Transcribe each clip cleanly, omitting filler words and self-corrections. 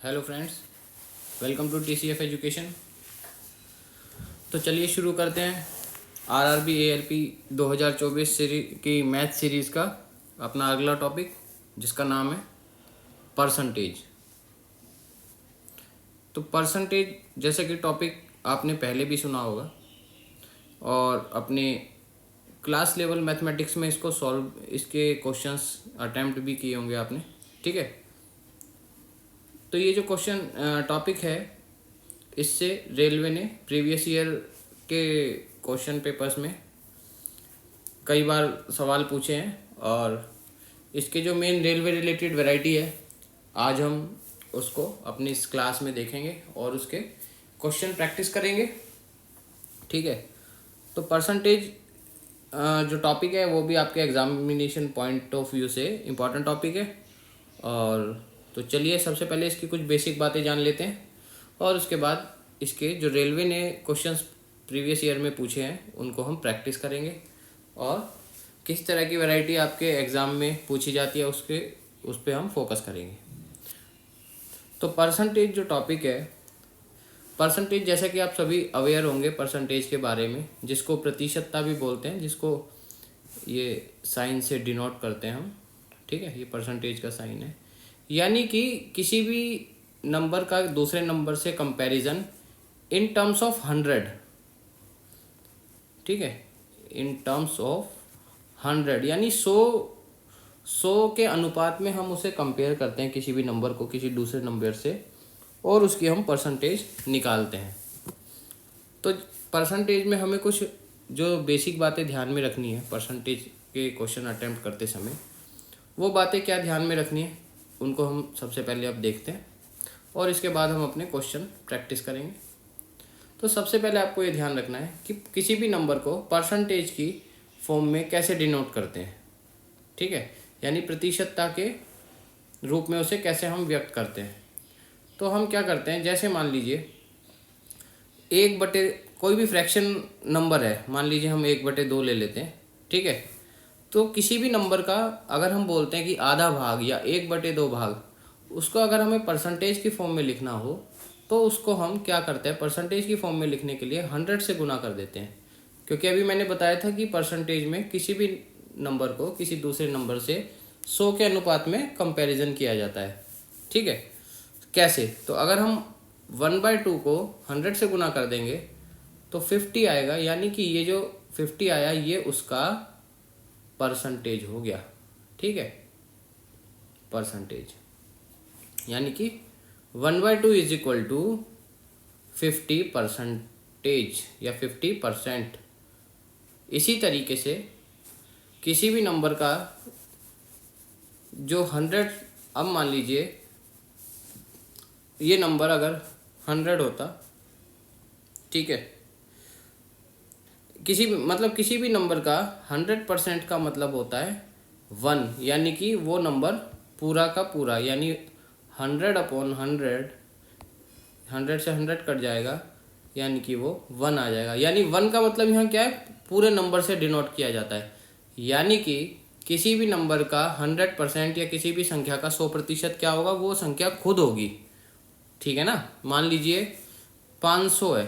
Hello friends, welcome to TCF education. तो चलिए शुरू करते हैं RRB ALP 2024 सीरीज की मैथ सीरीज़ का अपना अगला टॉपिक, जिसका नाम है परसेंटेज। तो परसेंटेज जैसे कि टॉपिक आपने पहले भी सुना होगा और अपने क्लास लेवल मैथमेटिक्स में इसको सॉल्व, इसके क्वेश्चंस अटेम्प्ट भी किए होंगे आपने। ठीक है, तो ये जो क्वेश्चन टॉपिक है, इससे रेलवे ने प्रीवियस ईयर के क्वेश्चन पेपर्स में कई बार सवाल पूछे हैं और इसके जो मेन रेलवे रिलेटेड वैरायटी है, आज हम उसको अपनी इस क्लास में देखेंगे और उसके क्वेश्चन प्रैक्टिस करेंगे। ठीक है, तो परसेंटेज जो टॉपिक है वो भी आपके एग्जामिनेशन पॉइंट ऑफ व्यू से इम्पॉर्टेंट टॉपिक है। और तो चलिए सबसे पहले इसकी कुछ बेसिक बातें जान लेते हैं और उसके बाद इसके जो रेलवे ने क्वेश्चंस प्रीवियस ईयर में पूछे हैं उनको हम प्रैक्टिस करेंगे और किस तरह की वैरायटी आपके एग्ज़ाम में पूछी जाती है उस पर हम फोकस करेंगे। तो परसेंटेज जो टॉपिक है, परसेंटेज जैसा कि आप सभी अवेयर होंगे परसेंटेज के बारे में, जिसको प्रतिशतता भी बोलते हैं, जिसको ये साइन से डिनोट करते हैं हम। ठीक है, ये परसेंटेज का साइन है, यानी कि किसी भी नंबर का दूसरे नंबर से कंपैरिजन इन टर्म्स ऑफ 100। ठीक है, इन टर्म्स ऑफ 100 यानी 100 के अनुपात में हम उसे कंपेयर करते हैं किसी भी नंबर को किसी दूसरे नंबर से और उसकी हम परसेंटेज निकालते हैं। तो परसेंटेज में हमें कुछ जो बेसिक बातें ध्यान में रखनी है परसेंटेज के क्वेश्चन अटेम्प्ट करते समय, वो बातें क्या ध्यान में रखनी है उनको हम सबसे पहले अब देखते हैं और इसके बाद हम अपने क्वेश्चन प्रैक्टिस करेंगे। तो सबसे पहले आपको ये ध्यान रखना है कि किसी भी नंबर को परसेंटेज की फॉर्म में कैसे डिनोट करते हैं। ठीक है, यानी प्रतिशतता के रूप में उसे कैसे हम व्यक्त करते हैं। तो हम क्या करते हैं, जैसे मान लीजिए 1/, कोई भी फ्रैक्शन नंबर है, मान लीजिए हम 1/2 ले लेते हैं। ठीक है, तो किसी भी नंबर का अगर हम बोलते हैं कि आधा भाग या 1/2 भाग, उसको अगर हमें परसेंटेज की फॉर्म में लिखना हो तो उसको हम क्या करते हैं, परसेंटेज की फॉर्म में लिखने के लिए 100 से गुना कर देते हैं। क्योंकि अभी मैंने बताया था कि परसेंटेज में किसी भी नंबर को किसी दूसरे नंबर से 100 के अनुपात में कंपैरिजन किया जाता है। ठीक है, कैसे, तो अगर हम 1/2 को 100 से गुना कर देंगे तो 50 आएगा, यानी कि ये जो 50 आया ये उसका परसेंटेज हो गया। ठीक है, परसेंटेज यानी कि 1/2 इज इक्वल टू 50% या 50%। इसी तरीके से किसी भी नंबर का जो 100, अब मान लीजिए ये नंबर अगर 100 होता, ठीक है, किसी भी नंबर का 100% का मतलब होता है 1, यानी कि वो नंबर पूरा का पूरा, यानी 100/100, 100 से 100 कट जाएगा, यानी कि वो 1 आ जाएगा। यानी 1 का मतलब यहाँ क्या है, पूरे नंबर से डिनोट किया जाता है। यानी कि किसी भी नंबर का 100% या किसी भी संख्या का 100% क्या होगा, वो संख्या खुद होगी। ठीक है ना, मान लीजिए 500 है,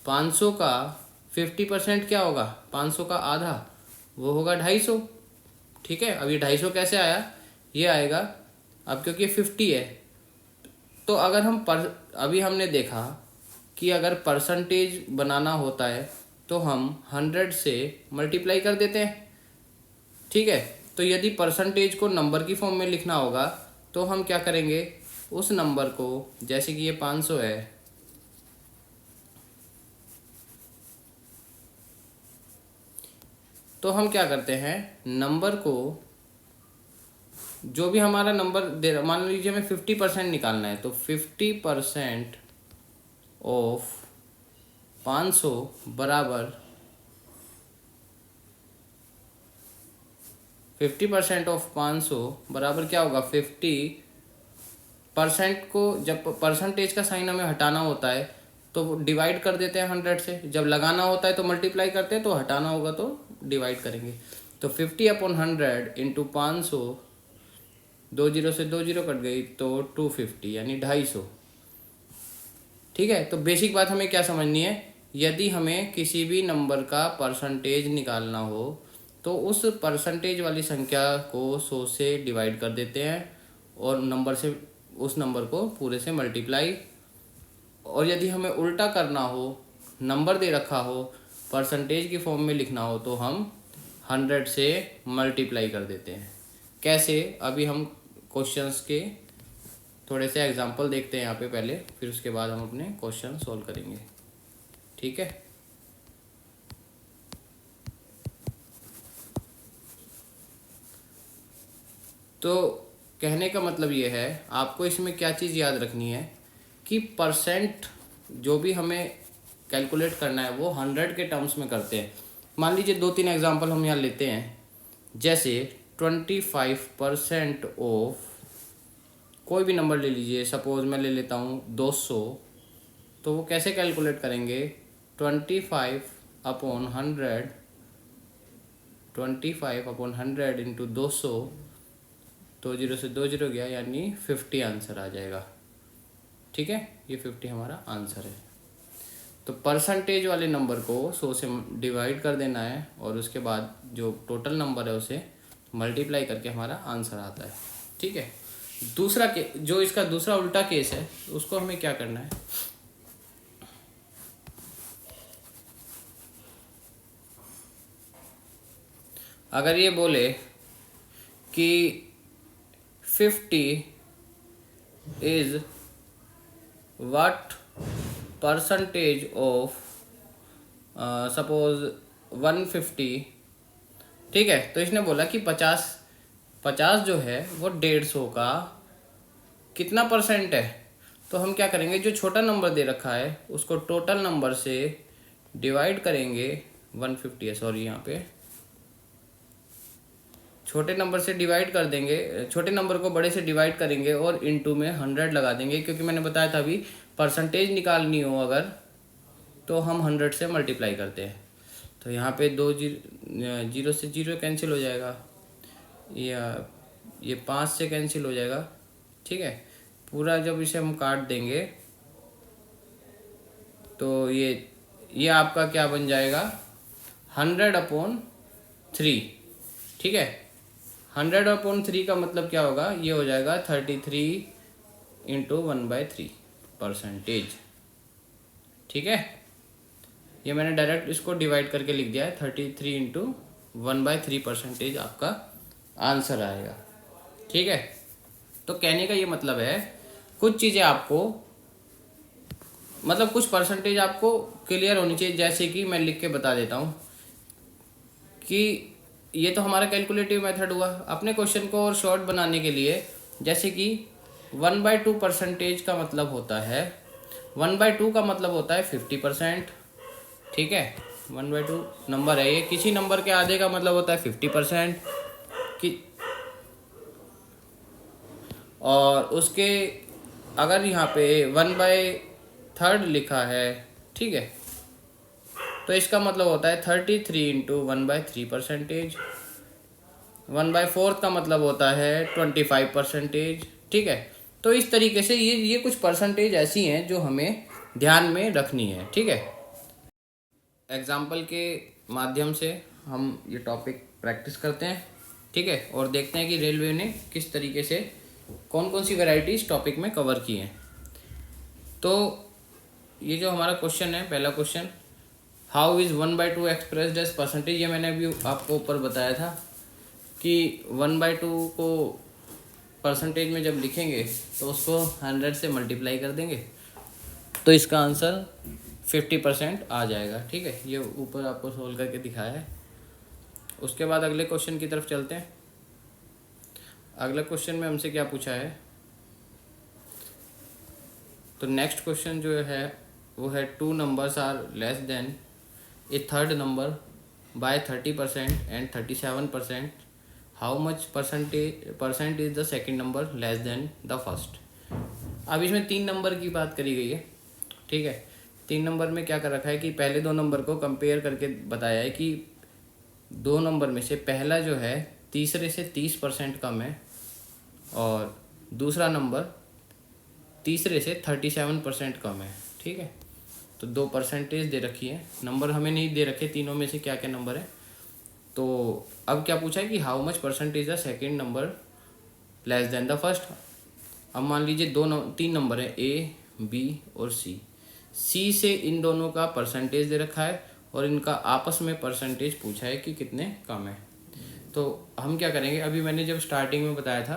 500 का 50% क्या होगा, 500 का आधा वो होगा 250। ठीक है, अब ये 250 कैसे आया, ये आएगा अब क्योंकि 50 है। तो अगर हम अभी हमने देखा कि अगर परसेंटेज बनाना होता है तो हम 100 से मल्टीप्लाई कर देते हैं। ठीक है, तो यदि परसेंटेज को नंबर की फॉर्म में लिखना होगा तो हम क्या करेंगे, उस नंबर को, जैसे कि ये 500 है, तो हम क्या करते हैं, नंबर को, जो भी हमारा नंबर दे रहा, मान लीजिए हमें 50% निकालना है, तो 50% ऑफ 500 बराबर 50% ऑफ 500 बराबर क्या होगा, 50% को जब परसेंटेज का साइन हमें हटाना होता है तो डिवाइड कर देते हैं 100 से, जब लगाना होता है तो मल्टीप्लाई करते हैं, तो हटाना होगा तो डिवाइड करेंगे। तो 50/100 इंटू 500 2 जीरो से 2 जीरो कट गई तो 250 यानी 250। ठीक है, तो बेसिक बात हमें क्या समझनी है, यदि हमें किसी भी नंबर का परसेंटेज निकालना हो तो उस परसेंटेज वाली संख्या को 100 से डिवाइड कर देते हैं और नंबर से उस नंबर को पूरे से मल्टीप्लाई, और यदि हमें उल्टा करना हो, नंबर दे रखा हो, परसेंटेज की फॉर्म में लिखना हो तो हम 100 से मल्टीप्लाई कर देते हैं। कैसे, अभी हम क्वेश्चंस के थोड़े से एग्जांपल देखते हैं यहाँ पे पहले, फिर उसके बाद हम अपने क्वेश्चन सॉल्व करेंगे। ठीक है, तो कहने का मतलब ये है, आपको इसमें क्या चीज़ याद रखनी है कि परसेंट जो भी हमें कैलकुलेट करना है वो 100 के टर्म्स में करते हैं। मान लीजिए 2-3 एग्जांपल हम यहाँ लेते हैं, जैसे 25% ऑफ कोई भी नंबर ले लीजिए, सपोज मैं ले लेता हूँ 200, तो वो कैसे कैलकुलेट करेंगे, 25/100, 25/100 इंटू 200, 2 जीरो से 2 जीरो गया यानी 50 आंसर आ जाएगा। ठीक है, ये 50 हमारा आंसर है। तो परसेंटेज वाले नंबर को 100 से डिवाइड कर देना है और उसके बाद जो टोटल नंबर है उसे मल्टीप्लाई करके हमारा आंसर आता है। ठीक है, दूसरा के जो इसका दूसरा उल्टा केस है उसको हमें क्या करना है, अगर ये बोले कि 50 is what percentage of suppose 150, ठीक है, तो इसने बोला कि 50 जो है वो 150 का कितना परसेंट है, तो हम क्या करेंगे, जो छोटा नंबर दे रखा है उसको टोटल नंबर से डिवाइड करेंगे, 150 है सॉरी, यहाँ पे छोटे नंबर से डिवाइड कर देंगे, छोटे नंबर को बड़े से डिवाइड करेंगे और इनटू में 100 लगा देंगे, क्योंकि मैंने बताया था अभी परसेंटेज निकालनी हो अगर तो हम 100 से मल्टीप्लाई करते हैं। तो यहाँ पे 2 जीरो से जीरो कैंसिल हो जाएगा, या ये 5 से कैंसिल हो जाएगा। ठीक है, पूरा जब इसे हम काट देंगे तो ये आपका क्या बन जाएगा, 100/3। ठीक है, 100/3 का मतलब क्या होगा, ये हो जाएगा 33 इंटू 1/3 परसेंटेज। ठीक है, ये मैंने डायरेक्ट इसको डिवाइड करके लिख दिया है, 33 इंटू 1/3 परसेंटेज आपका आंसर आएगा। ठीक है, तो कहने का ये मतलब है कुछ चीज़ें आपको मतलब कुछ परसेंटेज आपको क्लियर होनी चाहिए, जैसे कि मैं लिख के बता देता हूँ कि ये तो हमारा कैलकुलेटिव मेथड हुआ। अपने क्वेश्चन को और शॉर्ट बनाने के लिए, जैसे कि 1/2 परसेंटेज का मतलब होता है, 1/2 का मतलब होता है 50%। ठीक है, 1/2 नंबर है ये, किसी नंबर के आधे का मतलब होता है 50% कि, और उसके अगर यहाँ पे 1/3 लिखा है, ठीक है, तो इसका मतलब होता है 33 इंटू 1/3 परसेंटेज। 1/4 का मतलब होता है 25%। ठीक है, तो इस तरीके से ये कुछ परसेंटेज ऐसी हैं जो हमें ध्यान में रखनी है। ठीक है, एग्जाम्पल के माध्यम से हम ये टॉपिक प्रैक्टिस करते हैं। ठीक है, और देखते हैं कि रेलवे ने किस तरीके से कौन कौन सी वैरायटीज़ टॉपिक में कवर की हैं। तो ये जो हमारा क्वेश्चन है, पहला question, how is 1/2 expressed as percentage, ये मैंने अभी आपको ऊपर बताया था कि 1/2 को परसेंटेज में जब लिखेंगे तो उसको 100 से मल्टीप्लाई कर देंगे तो इसका आंसर 50% आ जाएगा। ठीक है, ये ऊपर आपको सोल्व करके दिखाया है। उसके बाद अगले क्वेश्चन की तरफ चलते हैं। अगले क्वेश्चन में हमसे क्या पूछा है, तो नेक्स्ट क्वेश्चन जो है वो है 2 numbers are less than a third number by 30% and 37%, how much percent is the second number less than the first. अब इसमें 3 नंबर की बात करी गई है। ठीक है, 3 नंबर में क्या कर रखा है कि पहले 2 नंबर को कंपेयर करके बताया है कि 2 नंबर में से पहला जो है तीसरे से 30% कम है और दूसरा नंबर तीसरे से 37% कम है। ठीक है, तो 2 परसेंटेज दे रखी है, नंबर हमें नहीं दे रखे तीनों में से क्या क्या नंबर है। तो अब क्या पूछा है कि how much percentage the second number less than the first. अब मान लीजिए 3 नंबर है ए, बी और सी। सी से इन दोनों का परसेंटेज दे रखा है और इनका आपस में परसेंटेज पूछा है कि कितने कम है। तो हम क्या करेंगे, अभी मैंने जब स्टार्टिंग में बताया था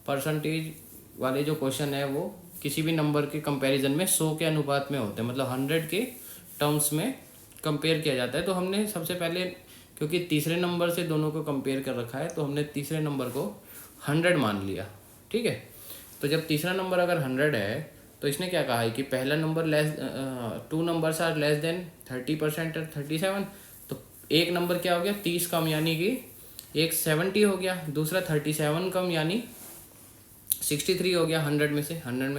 परसेंटेज वाले जो क्वेश्चन है वो किसी भी नंबर के कंपैरिजन में 100 के अनुपात में होते हैं, मतलब 100 के टर्म्स में कंपेयर किया जाता है। तो हमने सबसे पहले, क्योंकि तीसरे नंबर से दोनों को कंपेयर कर रखा है, तो हमने तीसरे नंबर को 100 मान लिया। ठीक है, तो जब तीसरा नंबर अगर 100 है तो इसने क्या कहा है कि पहला number two numbers are less than 30% और 37। तो एक नंबर क्या हो गया 30 कम, यानी कि एक 70 हो गया, दूसरा 37 कम यानी 63 हो गया। 100 में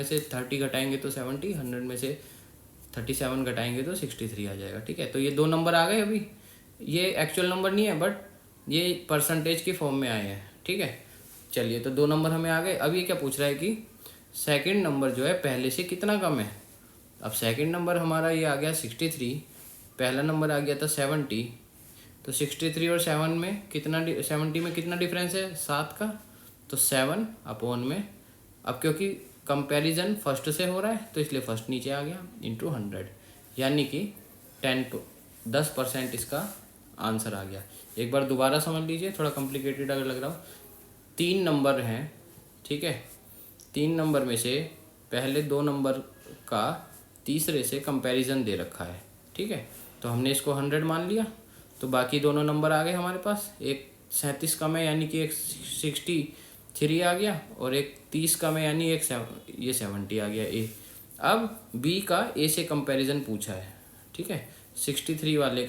से 30 घटाएंगे तो 70, 100 में से 37 घटाएंगे तो 63 आ जाएगा। ठीक है, तो ये 2 नंबर आ गए। अभी ये एक्चुअल नंबर नहीं है, बट ये परसेंटेज की फॉर्म में आए हैं। ठीक है, चलिए, तो 2 नंबर हमें आ गए। अब ये क्या पूछ रहा है कि सेकंड नंबर जो है पहले से कितना कम है। अब सेकंड नंबर हमारा ये आ गया 63, पहला नंबर आ गया था 70। तो 63 और 70 में कितना डिफरेंस है 7 का, तो 7 अपॉन में, अब क्योंकि कंपैरिजन फर्स्ट से हो रहा है तो इसलिए फर्स्ट नीचे आ गया इंटू 100, यानी कि 10% इसका आंसर आ गया। एक बार दोबारा समझ लीजिए, थोड़ा कॉम्प्लिकेटेड अगर लग रहा हो। 3 नंबर हैं, ठीक है, 3 नंबर में से पहले 2 नंबर का तीसरे से कंपैरिजन दे रखा है। ठीक है, तो हमने इसको 100 मान लिया, तो बाकी दोनों नंबर आ गए हमारे पास। एक 37 कम है यानी कि एक 63 आ गया, और एक 30 कम है यानी ये 70 आ गया ए। अब बी का ए से कंपैरिजन पूछा है। ठीक है, 63 वाले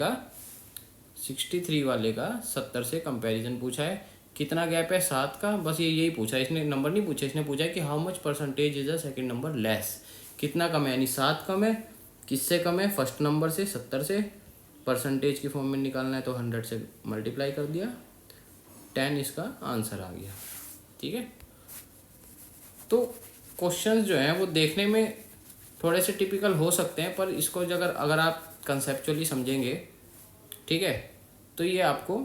का 70 से कंपैरिजन पूछा है। कितना गैप है 7 का, बस ये यही पूछा है, इसने नंबर नहीं पूछा। इसने पूछा है कि how much percentage is a second number less, कितना कम है, यानी 7 कम है। किससे कम है, फर्स्ट नंबर से 70 से। परसेंटेज की फॉर्म में निकालना है तो 100 से मल्टीप्लाई कर दिया, 10 इसका आंसर आ गया। ठीक है, तो क्वेश्चंस जो हैं वो देखने में थोड़े से टिपिकल हो सकते हैं, पर इसको अगर आप कंसेप्चुअली समझेंगे, ठीक है, तो ये आपको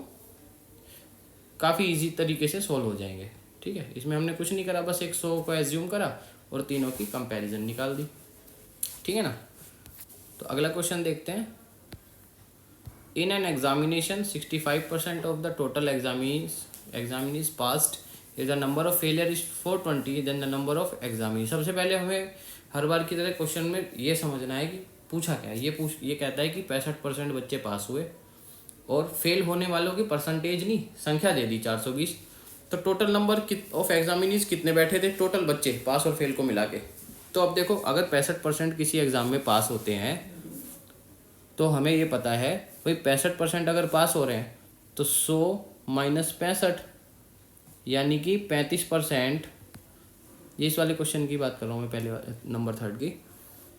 काफ़ी इजी तरीके से सॉल्व हो जाएंगे। ठीक है, इसमें हमने कुछ नहीं करा, बस एक 100 को एज्यूम करा और तीनों की कंपैरिजन निकाल दी। ठीक है ना, तो अगला क्वेश्चन देखते हैं। In an examination 65% of the total examinees passed, if the number of failure is 420 then the number of examinee. सबसे पहले हमें हर बार की तरह क्वेश्चन में ये समझना है कि पूछा क्या है। ये कहता है कि 65% बच्चे पास हुए और फेल होने वालों की परसेंटेज नहीं, संख्या दे दी 420। तो टोटल नंबर ऑफ एग्जामिनीज कितने बैठे थे, टोटल बच्चे पास और फेल को मिला के। तो अब देखो, अगर 65% किसी एग्ज़ाम में पास होते हैं तो हमें ये पता है भाई 65% अगर पास हो रहे हैं तो 100 माइनस 65 यानी कि 35%। ये इस वाले क्वेश्चन की बात कर रहा हूँ मैं, पहले नंबर 3 की।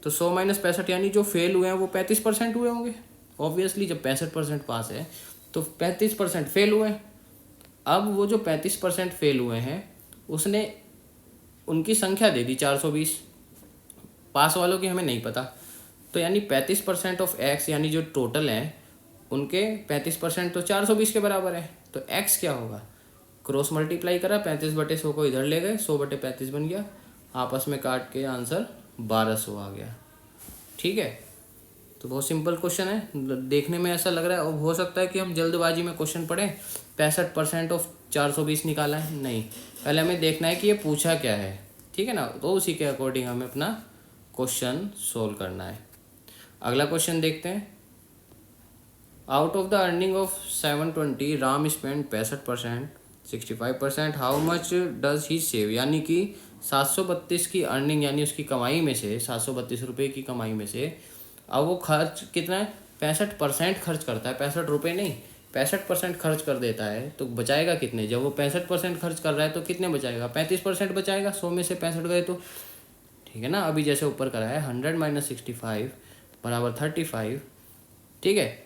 तो 100 माइनस 65 यानी जो फेल हुए हैं वो 35% हुए होंगे। ऑब्वियसली जब 65% पास है तो 35% फेल हुए हैं। अब वो जो 35% फेल हुए हैं उसने उनकी संख्या दे दी 420, पास वालों की हमें नहीं पता। तो यानी 35% ऑफ एक्स, यानी जो टोटल हैं उनके 35% तो 420 के बराबर है। तो एक्स क्या होगा, क्रॉस मल्टीप्लाई करा, 35/100 को इधर ले गए, 100/35 बन गया, आपस में काट के आंसर 1200 आ गया। ठीक है, तो बहुत सिंपल क्वेश्चन है, देखने में ऐसा लग रहा है। और हो सकता है कि हम जल्दबाजी में क्वेश्चन पढ़ें, 65% ऑफ 420 निकाला है, नहीं, पहले हमें देखना है कि ये पूछा क्या है। ठीक है ना, तो उसी के अकॉर्डिंग हमें अपना क्वेश्चन सोल्व करना है। अगला क्वेश्चन देखते हैं। Out of the earning of 720 Ram spend 65%, 65%, how much does he save, यानी कि 732 की अर्निंग यानी उसकी कमाई में से, 732 रुपये की कमाई में से अब वो खर्च कितना है, 65% खर्च करता है, 65 रुपये नहीं, 65% खर्च कर देता है। तो बचाएगा कितने, जब वो 65% खर्च कर रहा है तो कितने बचाएगा, 35% बचाएगा। 100 में से 65 गए तो, ठीक है ना। अभी जैसे ऊपर करा है 100 माइनस 65 बराबर 35, ठीक है,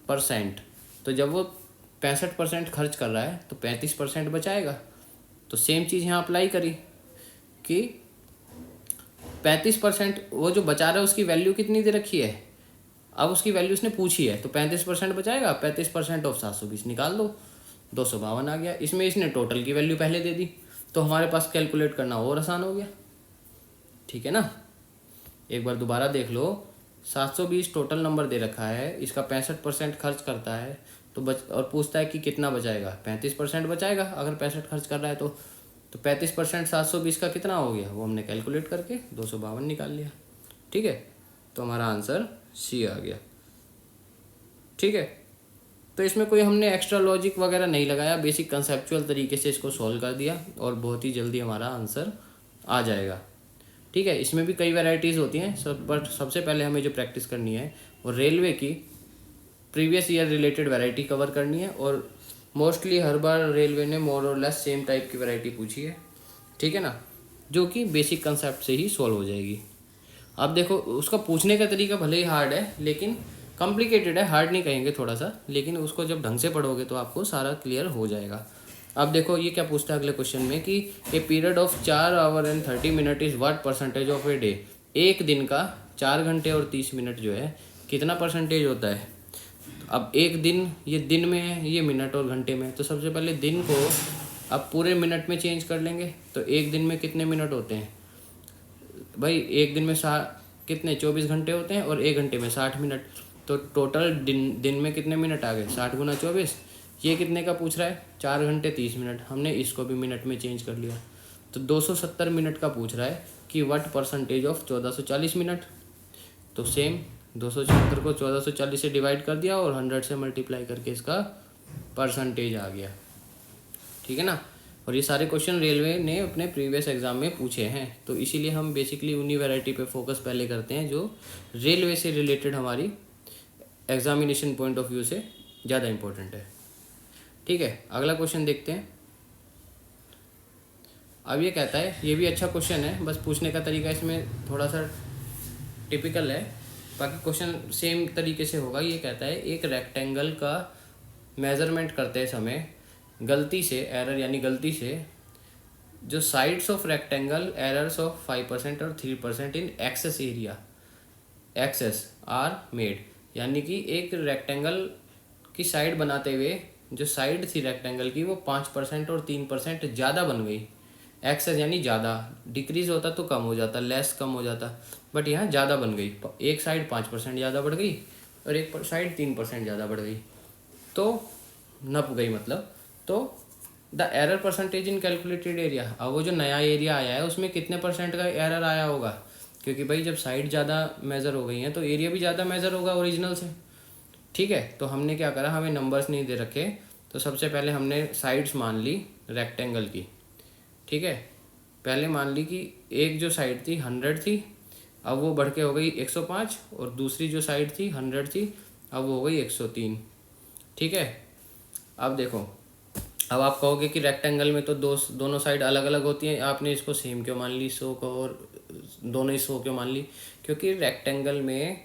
%। तो जब वो 65% खर्च कर रहा है तो 35% बचाएगा। तो सेम चीज़ यहाँ अप्लाई करी कि 35% वो जो बचा रहा है उसकी वैल्यू कितनी दे रखी है, अब उसकी वैल्यू उसने पूछी है, तो 35% बचाएगा, 35% ऑफ 720 निकाल दो, 252 आ गया। इसमें इसने टोटल की वैल्यू पहले दे दी, तो हमारे पास कैलकुलेट करना और आसान हो गया। ठीक है ना, एक बार दोबारा देख लो, 720 टोटल नंबर दे रखा है, इसका 65% खर्च करता है तो और पूछता है कि कितना बचाएगा, 35% बचाएगा अगर 65 खर्च कर रहा है तो 35% 720 का कितना हो गया, वो हमने कैलकुलेट करके 252 निकाल लिया। ठीक है, तो हमारा आंसर सी आ गया। ठीक है, तो इसमें कोई हमने एक्स्ट्रा लॉजिक वगैरह नहीं लगाया, बेसिक कंसेप्चुअल तरीके से इसको सॉल्व कर दिया और बहुत ही जल्दी हमारा आंसर आ जाएगा। ठीक है, इसमें भी कई वैरायटीज़ होती हैं बट सबसे पहले हमें जो प्रैक्टिस करनी है वो रेलवे की previous year related variety cover करनी है, और मोस्टली हर बार रेलवे ने मोर और लेस सेम टाइप की वैरायटी पूछी है। ठीक है ना, जो कि बेसिक कंसेप्ट से ही सॉल्व हो जाएगी। अब देखो, उसका पूछने का तरीका भले ही हार्ड है लेकिन कॉम्प्लिकेटेड है, हार्ड नहीं कहेंगे थोड़ा सा, लेकिन उसको जब ढंग से पढ़ोगे तो आपको सारा क्लियर हो जाएगा। अब देखो ये क्या पूछता है अगले क्वेश्चन में कि a period of 4 our and 30 minute is what percentage of a day. एक दिन का 4 घंटे और 30 मिनट जो है कितना परसेंटेज होता है। अब एक दिन, ये दिन में है, ये मिनट और घंटे में, तो सबसे पहले दिन को अब पूरे मिनट में चेंज कर लेंगे। तो एक दिन में कितने मिनट होते हैं भाई, एक दिन में कितने 24 घंटे होते हैं और एक घंटे में 60 मिनट, तो टोटल दिन में कितने मिनट आ गए, 60 गुना 24। ये कितने का पूछ रहा है, 4 घंटे 30 मिनट, हमने इसको भी मिनट में चेंज कर लिया, तो 270 मिनट का पूछ रहा है कि व्हाट परसेंटेज ऑफ 1440 मिनट। तो सेम 276 को 1440 से डिवाइड कर दिया और 100 से मल्टीप्लाई करके इसका परसेंटेज आ गया। ठीक है ना, और ये सारे क्वेश्चन रेलवे ने अपने प्रीवियस एग्जाम में पूछे हैं, तो इसीलिए हम बेसिकली उन्हीं वैरायटी पे फोकस पहले करते हैं जो रेलवे से रिलेटेड हमारी एग्जामिनेशन पॉइंट ऑफ व्यू से ज़्यादा इम्पोर्टेंट है। ठीक है, अगला क्वेश्चन देखते हैं। अब ये कहता है, ये भी अच्छा क्वेश्चन है, बस पूछने का तरीका इसमें थोड़ा सा टिपिकल है, बाकी क्वेश्चन सेम तरीके से होगा। ये कहता है एक रेक्टेंगल का मेज़रमेंट करते समय गलती से, एरर यानी गलती से, जो sides of rectangle errors of 5% और 3% in excess area excess are made, यानी कि एक रेक्टेंगल की साइड बनाते हुए जो साइड थी रेक्टेंगल की वो 5% और 3% ज़्यादा बन गई। एक्सेस यानी ज़्यादा, डिक्रीज होता तो कम हो जाता, लेस कम हो जाता, बट यहाँ ज़्यादा बन गई। एक साइड 5% ज़्यादा बढ़ गई और एक साइड 3% ज़्यादा बढ़ गई, तो नप गई मतलब। तो the error percentage in calculated area, अब वो जो नया एरिया आया है उसमें कितने परसेंट का एरर आया होगा, क्योंकि भाई जब साइड ज़्यादा मेज़र हो गई हैं तो एरिया भी ज़्यादा मेज़र होगा ओरिजिनल से। ठीक है, तो हमने क्या करा, हमें नंबर्स नहीं दे रखे, तो सबसे पहले हमने साइड्स मान ली रेक्टेंगल की। ठीक है, पहले मान ली कि एक जो साइड थी 100 थी, अब वो बढ़ के हो गई 105, और दूसरी जो साइड थी 100 थी, अब वो हो गई 103। ठीक है, अब देखो, अब आप कहोगे कि रेक्टेंगल में तो दोनों साइड अलग अलग होती हैं, आपने इसको सेम क्यों मान ली 100 को, और दोनों ही 100 क्यों मान ली, क्योंकि रेक्टेंगल में,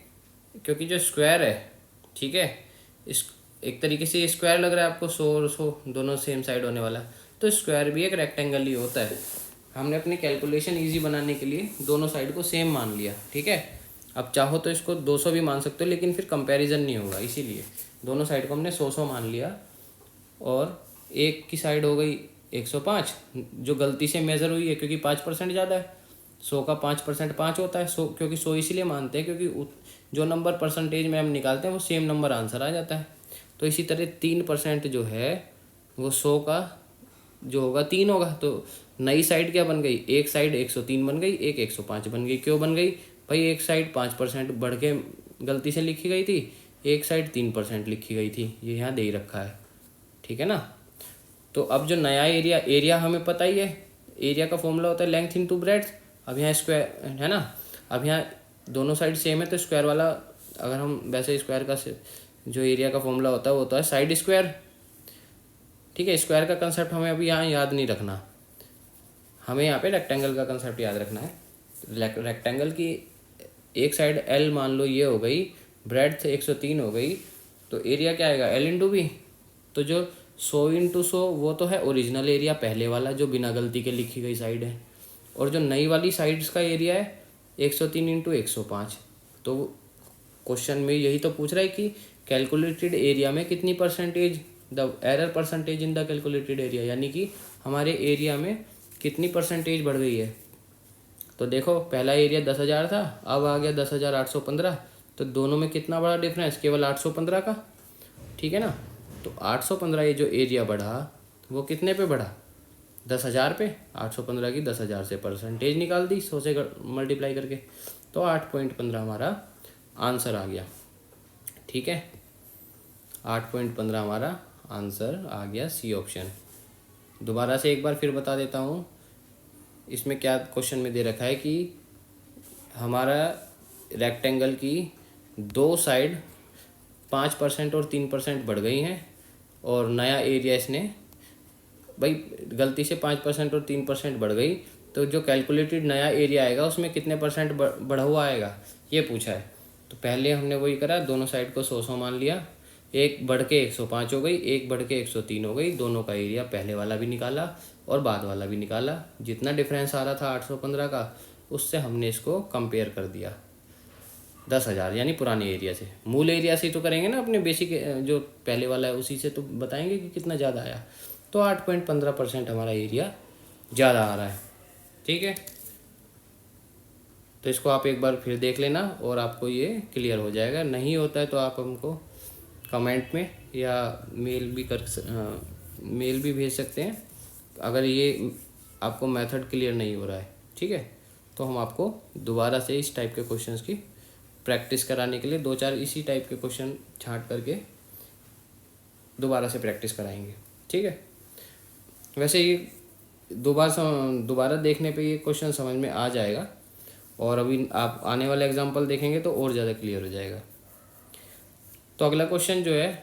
क्योंकि जो स्क्वायर है, ठीक है, इस एक तरीके से ये स्क्वायर लग रहा है आपको, 100 और 100 दोनों सेम साइड होने वाला, तो स्क्वायर भी एक रेक्टेंगल ही होता है। हमने अपनी कैलकुलेशन इजी बनाने के लिए दोनों साइड को सेम मान लिया। ठीक है, अब चाहो तो इसको 200 भी मान सकते हो, लेकिन फिर कंपैरिजन नहीं होगा, इसीलिए दोनों साइड को हमने 100 मान लिया, और एक की साइड हो गई 105 जो गलती से मेज़र हुई है, क्योंकि 5% ज़्यादा है, 100 का 5% 5 होता है, 100 क्योंकि 100 इसीलिए मानते हैं क्योंकि जो नंबर परसेंटेज में हम निकालते हैं वो सेम नंबर आंसर आ जाता है। तो इसी तरह 3% जो है वो 100 का जो होगा 3 होगा, तो नई साइड क्या बन गई, एक साइड 103 बन गई, एक 105 बन गई। क्यों बन गई भाई, एक साइड 5% बढ़ के गलती से लिखी गई थी, एक साइड 3% लिखी गई थी, ये यहाँ दे ही रखा है। ठीक है ना, तो अब जो नया एरिया हमें पता ही है, एरिया का फॉर्मूला होता है लेंथ इनटू ब्रेड्थ। अब यहाँ स्क्वायर है ना, अब यहाँ दोनों साइड सेम है, तो स्क्वायर वाला, अगर हम वैसे स्क्वायर का जो एरिया का फॉर्मूला होता है वो होता है साइड स्क्वायर। ठीक है, स्क्वायर का कंसेप्ट हमें अभी यहाँ याद नहीं रखना, हमें यहाँ पे रेक्टेंगल का कंसेप्ट याद रखना है। रेक्टेंगल की एक साइड एल मान लो ये हो गई, ब्रेड्थ 103 हो गई, तो एरिया क्या आएगा एल इंटू बी। तो जो 100 इंटू 100 वो तो है ओरिजिनल एरिया पहले वाला जो बिना गलती के लिखी गई साइड है, और जो नई वाली साइड्स का एरिया है 103 इंटू 105। तो क्वेश्चन में यही तो पूछ रहा है कि कैलकुलेटेड एरिया में कितनी percentage, the error percentage in the calculated area, यानी कि हमारे एरिया में कितनी परसेंटेज बढ़ गई है। तो देखो पहला एरिया 10,000 था, अब आ गया 10,815, तो दोनों में कितना बड़ा डिफरेंस, केवल 815 का, ठीक है ना। तो 815 ये जो एरिया बढ़ा वो कितने पे बढ़ा, 10,000 पे। 815 की 10,000 से परसेंटेज निकाल दी 100 से मल्टीप्लाई करके, तो 8.15 हमारा आंसर आ गया, ठीक है। 8.15 हमारा आंसर आ गया, सी ऑप्शन। दोबारा से एक बार फिर बता देता हूँ, इसमें क्या क्वेश्चन में दे रखा है कि हमारा रेक्टेंगल की दो साइड 5% और 3% बढ़ गई हैं, और नया एरिया इसने भाई गलती से 5% और 3% बढ़ गई, तो जो कैलकुलेटेड नया एरिया आएगा उसमें कितने परसेंट बढ़ा हुआ आएगा, ये पूछा है। तो पहले हमने वही करा, दोनों साइड को 100 मान लिया, एक बढ़ के 105 हो गई, एक बढ़ के 103 हो गई, दोनों का एरिया पहले वाला भी निकाला और बाद वाला भी निकाला। जितना डिफरेंस आ रहा था 815 का, उससे हमने इसको कंपेयर कर दिया 10,000 यानी पुराने एरिया से। मूल एरिया से तो करेंगे ना, अपने बेसिक जो पहले वाला है उसी से तो बताएंगे कि कितना ज़्यादा आया। तो 8.15% हमारा एरिया ज़्यादा आ रहा है, ठीक है। तो इसको आप एक बार फिर देख लेना और आपको ये क्लियर हो जाएगा। नहीं होता है तो आप हमको कमेंट में या मेल भी भेज सकते हैं, अगर ये आपको मेथड क्लियर नहीं हो रहा है, ठीक है। तो हम आपको दोबारा से इस टाइप के क्वेश्चंस की प्रैक्टिस कराने के लिए 2-4 इसी टाइप के क्वेश्चन छांट करके दोबारा से प्रैक्टिस कराएंगे, ठीक है। वैसे ये दोबारा देखने पे ये क्वेश्चन समझ में आ जाएगा, और अभी आप आने वाला एग्जांपल देखेंगे तो और ज़्यादा क्लियर हो जाएगा। तो अगला क्वेश्चन जो है,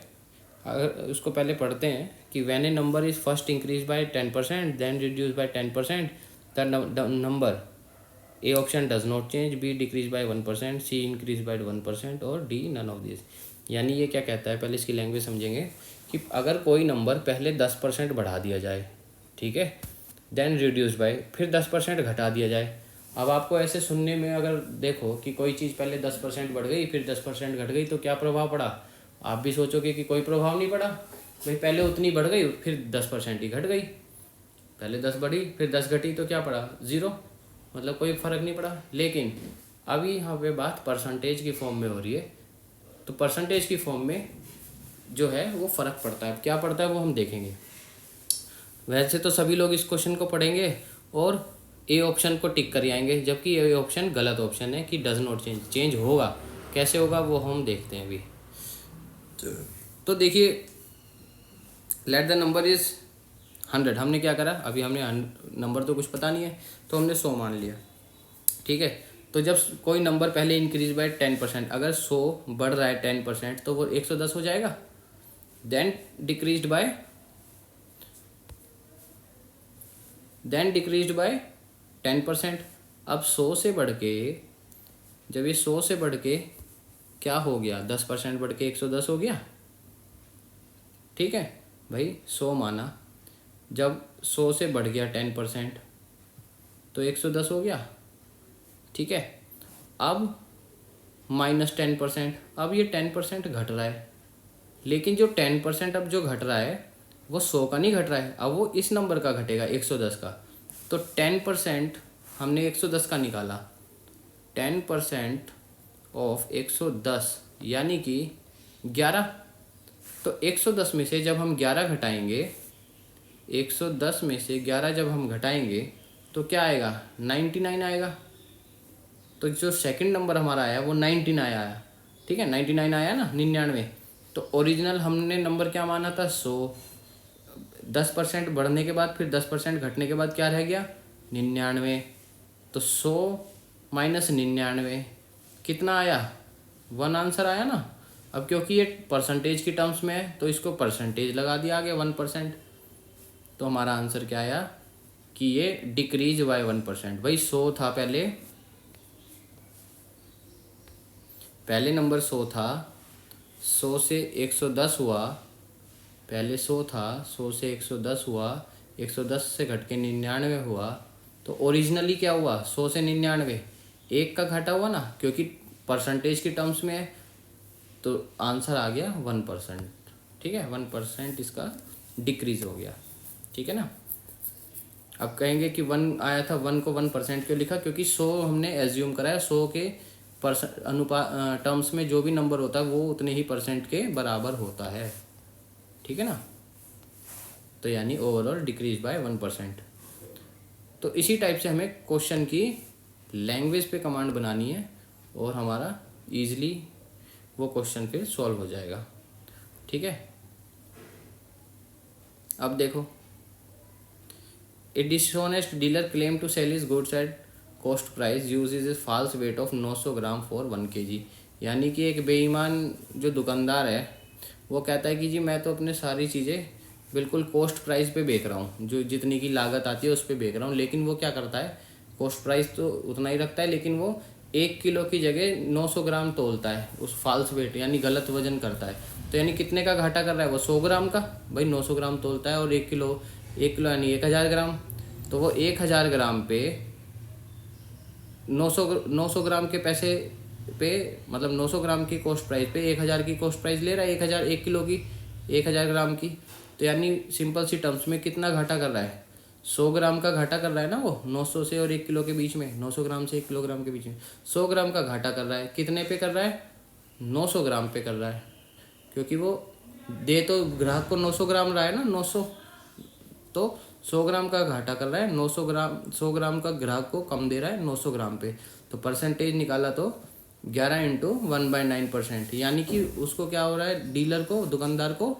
अगर उसको पहले पढ़ते हैं कि when a number is first increase by 10% then reduce by 10%, the number A option does not change, B decrease by 1%, C increase by 1% और डी नन ऑफ दिस। यानी ये क्या कहता है, पहले इसकी लैंग्वेज समझेंगे कि अगर कोई नंबर पहले 10% बढ़ा दिया जाए, ठीक है, देन रिड्यूस बाय, फिर 10% घटा दिया जाए। अब आपको ऐसे सुनने में अगर देखो कि कोई चीज़ पहले 10% बढ़ गई फिर 10% घट गई तो क्या प्रभाव पड़ा, आप भी सोचोगे कि कोई प्रभाव नहीं पड़ा। भाई पहले उतनी बढ़ गई फिर 10% ही घट गई, पहले 10 बढ़ी फिर 10 घटी तो क्या पड़ा, 0, मतलब कोई फ़र्क नहीं पड़ा। लेकिन अभी यहाँ पे बात परसेंटेज की फॉर्म में हो रही है, तो परसेंटेज की फॉर्म में जो है वो फ़र्क पड़ता है। अब क्या पड़ता है वो हम देखेंगे। वैसे तो सभी लोग इस क्वेश्चन को पढ़ेंगे और ए ऑप्शन को टिक कर आएंगे, जबकि ये ऑप्शन गलत ऑप्शन है कि डज नॉट चेंज। चेंज होगा, कैसे होगा वो हम देखते हैं अभी। तो देखिए, लेट द नंबर इज़ 100। हमने क्या करा, अभी हमने नंबर तो कुछ पता नहीं है तो हमने 100 मान लिया, ठीक है। तो जब कोई नंबर पहले इंक्रीज बाय 10%, अगर 100 बढ़ रहा है 10% तो वो 110 हो जाएगा। Then decreased by 10%। अब 100 से बढ़ के, जब ये 100 से बढ़ के क्या हो गया, 10% बढ़ के 110 हो गया, ठीक है भाई। 100 माना, जब 100 से बढ़ गया 10% तो 110 हो गया, ठीक है। अब -10%, अब ये 10% घट रहा है, लेकिन जो 10% अब जो घट रहा है वो 100 का नहीं घट रहा है, अब वो इस नंबर का घटेगा 110 का। तो 10% हमने 110 का निकाला, 10% ऑफ 110 यानी कि 11। तो 110 में से जब हम 11 घटाएंगे, 110 में से 11 जब हम घटाएंगे तो क्या आएगा, 99 आएगा। तो जो सेकंड नंबर हमारा आया वो 19 आया, ठीक है, 99 आया ना, 99। तो ओरिजिनल हमने नंबर क्या माना था, 100। 10% बढ़ने के बाद फिर 10% घटने के बाद क्या रह गया, 99। तो 100 माइनस 99 कितना आया, 1 आंसर आया ना। अब क्योंकि ये परसेंटेज की टर्म्स में है तो इसको परसेंटेज लगा दिया आगे 1%। तो हमारा आंसर क्या आया कि ये डिक्रीज बाय 1%। भाई 100 था पहले नंबर 100 था, 100 से 110 हुआ, पहले 100 था, 100 से 110 हुआ, 110 से घट के 99 हुआ, तो ओरिजिनली क्या हुआ, 100 से 99 एक का घाटा हुआ ना, क्योंकि परसेंटेज की टर्म्स में है, तो आंसर आ गया 1%। ठीक है, 1% इसका डिक्रीज हो गया। ठीक है ना। अब कहेंगे कि 1 आया था, 1 को 1% क्यों लिखा, क्योंकि 100 हमने एज्यूम करा है, 100 के टर्म्स में जो भी नंबर होता है वो उतने ही परसेंट के बराबर होता है। ठीक है ना। तो यानी ओवरऑल डिक्रीज बाय 1%। तो इसी टाइप से हमें क्वेश्चन की लैंग्वेज पे कमांड बनानी है और हमारा इजीली वो क्वेश्चन फिर सॉल्व हो जाएगा। ठीक है। अब देखो, a dishonest dealer claim to sell his goods at cost price uses a false weight of 900 gram for 1 kg। यानी कि एक बेईमान जो दुकानदार है वो कहता है कि जी मैं तो अपने सारी चीज़ें बिल्कुल कॉस्ट प्राइस पे बेच रहा हूँ, जो जितनी की लागत आती है उस पर बेच रहा हूँ, लेकिन वो क्या करता है, कॉस्ट प्राइस तो उतना ही रखता है, लेकिन वो 1 किलो की जगह 900 ग्राम तोलता है, उस फॉल्स वेट यानी गलत वजन करता है। तो यानी कितने का घाटा कर रहा है वो, 100 ग्राम का। भाई 900 ग्राम तोलता है और 1 किलो यानी 1000 ग्राम, तो वो 1000 ग्राम पे 900 ग्राम के पैसे पे, मतलब 900 ग्राम की कॉस्ट प्राइस पे 1000 की कॉस्ट प्राइस ले रहा है, 1000 1 किलो की, 1000 ग्राम की। तो यानी सिंपल सी टर्म्स में कितना घाटा कर रहा है, 100 ग्राम का घाटा कर रहा है ना वो, 900 से और 1 किलो के बीच में, 900 ग्राम से 1 किलोग्राम के बीच में 100 ग्राम का घाटा कर रहा है। कितने पे कर रहा है, 900 ग्राम पे कर रहा है, क्योंकि वो दे तो ग्राहक को 900 ग्राम रहा है ना, 900, तो 100 ग्राम का घाटा कर रहा है, 100 ग्राम का ग्राहक को कम दे रहा है 900 ग्राम पे। तो परसेंटेज निकाला तो 11 इंटू 1/9%, यानी कि उसको क्या हो रहा है, डीलर को, दुकानदार को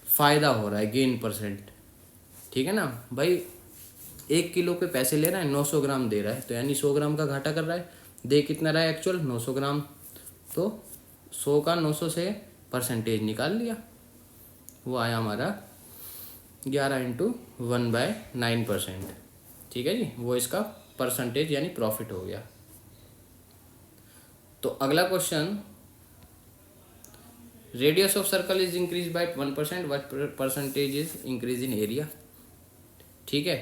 फ़ायदा हो रहा है, गेन परसेंट। ठीक है ना भाई, 1 किलो पे पैसे ले रहा है, 900 ग्राम दे रहा है, तो यानी 100 ग्राम का घाटा कर रहा है। दे कितना रहा है एक्चुअल, 900 ग्राम, तो 100 का 900 से परसेंटेज निकाल लिया, वो आया हमारा 11 इंटू 1/9%। ठीक है जी, वो इसका परसेंटेज यानी प्रॉफिट हो गया। तो अगला question, radius of circle is increase by 1%, what percentage is increase in area. ठीक है,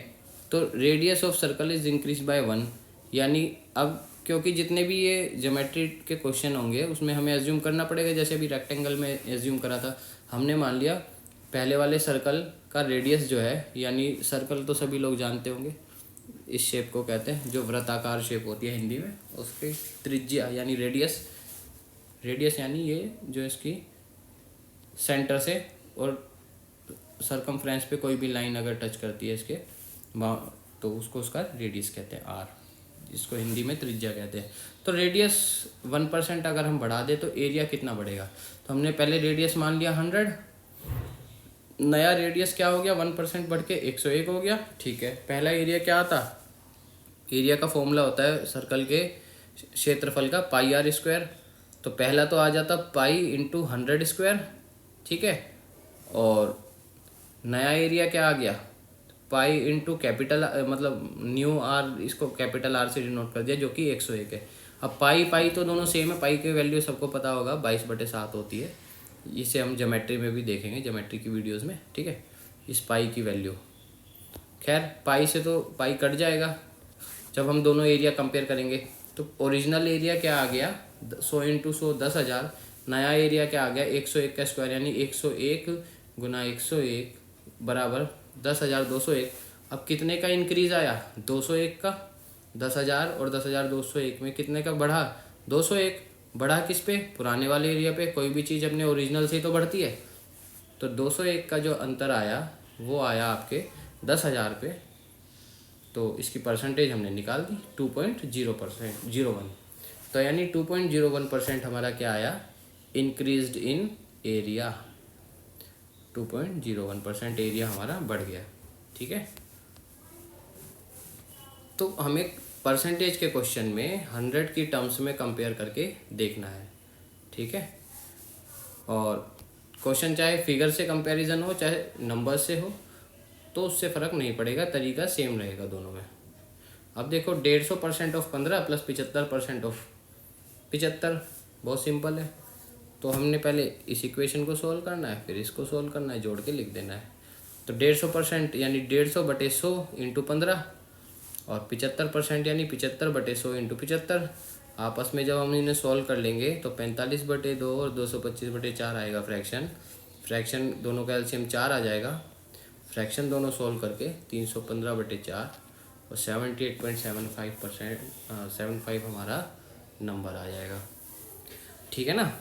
तो radius of circle is increase by 1, यानी अब क्योंकि जितने भी ये ज्योमेट्री के क्वेश्चन होंगे उसमें हमें एज्यूम करना पड़ेगा, जैसे अभी रेक्टेंगल में एज्यूम करा था हमने, मान लिया पहले वाले सर्कल का रेडियस जो है, यानी सर्कल तो सभी लोग जानते होंगे, इस शेप को कहते हैं, जो वृत्ताकार शेप होती है हिंदी में, उसकी त्रिज्या यानी रेडियस, रेडियस यानी ये जो इसकी सेंटर से और सरकमफ्रेंस पे कोई भी लाइन अगर टच करती है इसके, तो उसको उसका रेडियस कहते हैं, आर, जिसको हिंदी में त्रिज्या कहते हैं। तो रेडियस 1% अगर हम बढ़ा दें तो एरिया कितना बढ़ेगा, तो हमने पहले रेडियस मान लिया 100, नया रेडियस क्या हो गया, 1% बढ़ के 101 हो गया। ठीक है, पहला एरिया क्या आता, एरिया का फॉर्मूला होता है सर्कल के क्षेत्रफल का, पाई आर स्क्वायर, तो पहला तो आ जाता पाई इंटू 100 स्क्वायर। ठीक है, और नया एरिया क्या आ गया, पाई इंटू कैपिटल, मतलब न्यू आर, इसको कैपिटल आर से डिनोट कर दिया, जो कि 101 है। अब पाई पाई तो दोनों सेम है, पाई की वैल्यू सबको पता होगा 22/7 होती है, इसे हम ज्योमेट्री में भी देखेंगे, ज्योमेट्री की वीडियोस में। ठीक है, इस पाई की वैल्यू, खैर पाई से तो पाई कट जाएगा जब हम दोनों एरिया कंपेयर करेंगे। तो ओरिजिनल एरिया क्या आ गया, 100 इंटू 100 10,000, नया एरिया क्या आ गया 101 का स्क्वायर, यानी 101 गुना 101 बराबर 10,201। अब कितने का इंक्रीज आया, 201 का, 10,000 और 10,201 में कितने का बढ़ा, 201, बढ़ा किस पे, पुराने वाले एरिया पे, कोई भी चीज़ अपने ओरिजिनल से ही तो बढ़ती है। तो 201 का जो अंतर आया वो आया आपके 10,000 पे, तो इसकी परसेंटेज हमने निकाल दी 2.0%, तो यानी 2.01% हमारा क्या आया, इंक्रीज्ड इन एरिया, 2.01% एरिया हमारा बढ़ गया। ठीक है, तो हमें परसेंटेज के क्वेश्चन में 100 की टर्म्स में कंपेयर करके देखना है। ठीक है, और क्वेश्चन चाहे फिगर से कंपैरिजन हो चाहे नंबर से हो, तो उससे फ़र्क नहीं पड़ेगा, तरीका सेम रहेगा दोनों में। अब देखो 150% ऑफ 15 प्लस 75% ऑफ 75, बहुत सिंपल है, तो हमने पहले इस इक्वेशन को सोल्व करना है, फिर इसको सोल्व करना है, जोड़ के लिख देना है। तो 150% यानी 150/100 इंटू 15 और 75% यानी 75/100 इंटू 75। आपस में जब हम इन्हें सॉल्व कर लेंगे तो 45/2 और 225/4 आएगा फ्रैक्शन। फ्रैक्शन दोनों का एलसीएम 4 आ जाएगा। फ्रैक्शन दोनों सॉल्व करके 315/4 और 78.75% हमारा नंबर आ जाएगा। ठीक है ना।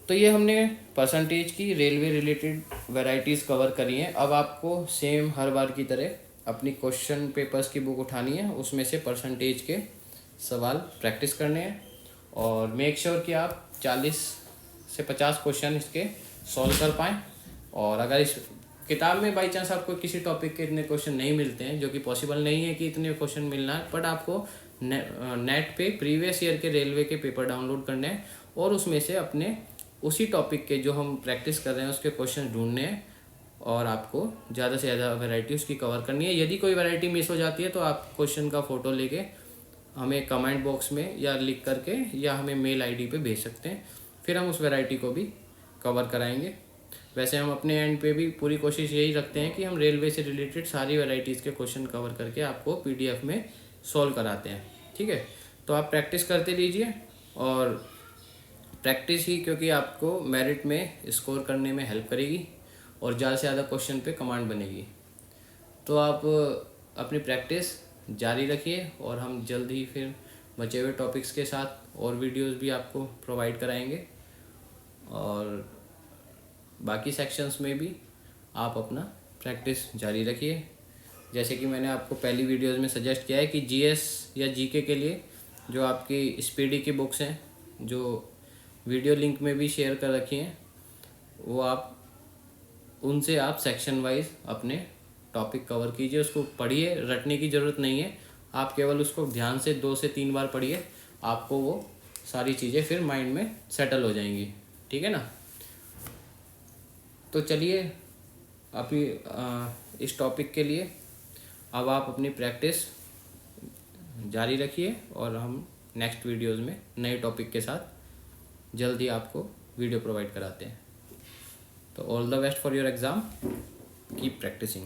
तो ये हमने परसेंटेज की रेलवे रिलेटेड वैरायटीज़ कवर करी हैं। अब आपको सेम हर बार की तरह अपनी क्वेश्चन पेपर्स की बुक उठानी है, उसमें से परसेंटेज के सवाल प्रैक्टिस करने हैं और मेक श्योर कि आप 40 से 50 क्वेश्चन इसके सॉल्व कर पाएँ। और अगर इस किताब में बाई चांस आपको किसी टॉपिक के इतने क्वेश्चन नहीं मिलते हैं, जो कि पॉसिबल नहीं है कि इतने क्वेश्चन मिलना है, बट आपको नेट पे प्रीवियस ईयर के रेलवे के पेपर डाउनलोड करने हैं और उसमें से अपने उसी टॉपिक के जो हम प्रैक्टिस कर रहे हैं उसके क्वेश्चन ढूंढने हैं और आपको ज़्यादा से ज़्यादा वैरायटी उसकी कवर करनी है। यदि कोई वैरायटी मिस हो जाती है तो आप क्वेश्चन का फ़ोटो लेके हमें कमेंट बॉक्स में या लिख करके या हमें मेल आईडी पे भेज सकते हैं, फिर हम उस वैरायटी को भी कवर कराएंगे। वैसे हम अपने एंड पे भी पूरी कोशिश यही रखते हैं कि हम रेलवे से रिलेटेड सारी वैरायटीज़ के क्वेश्चन कवर करके आपको पीडीएफ में सॉल्व कराते हैं। ठीक है, तो आप प्रैक्टिस करते लीजिए और प्रैक्टिस ही क्योंकि आपको मेरिट में स्कोर करने में हेल्प करेगी और ज़्यादा से ज़्यादा क्वेश्चन पे कमांड बनेगी। तो आप अपनी प्रैक्टिस जारी रखिए और हम जल्द ही फिर बचे हुए टॉपिक्स के साथ और वीडियोस भी आपको प्रोवाइड कराएंगे और बाकी सेक्शंस में भी आप अपना प्रैक्टिस जारी रखिए। जैसे कि मैंने आपको पहली वीडियोस में सजेस्ट किया है कि जीएस या जीके के लिए जो आपकी स्पीडी की बुक्स हैं, जो वीडियो लिंक में भी शेयर कर रखी हैं, वो आप उनसे आप सेक्शन वाइज अपने टॉपिक कवर कीजिए। उसको पढ़िए, रटने की ज़रूरत नहीं है, आप केवल उसको ध्यान से 2 से 3 बार पढ़िए, आपको वो सारी चीज़ें फिर माइंड में सेटल हो जाएंगी। ठीक है ना। तो चलिए अभी इस टॉपिक के लिए अब आप अपनी प्रैक्टिस जारी रखिए और हम नेक्स्ट वीडियोज़ में नए टॉपिक के साथ जल्दी आपको वीडियो प्रोवाइड कराते हैं। तो all the best for your exam, keep practising.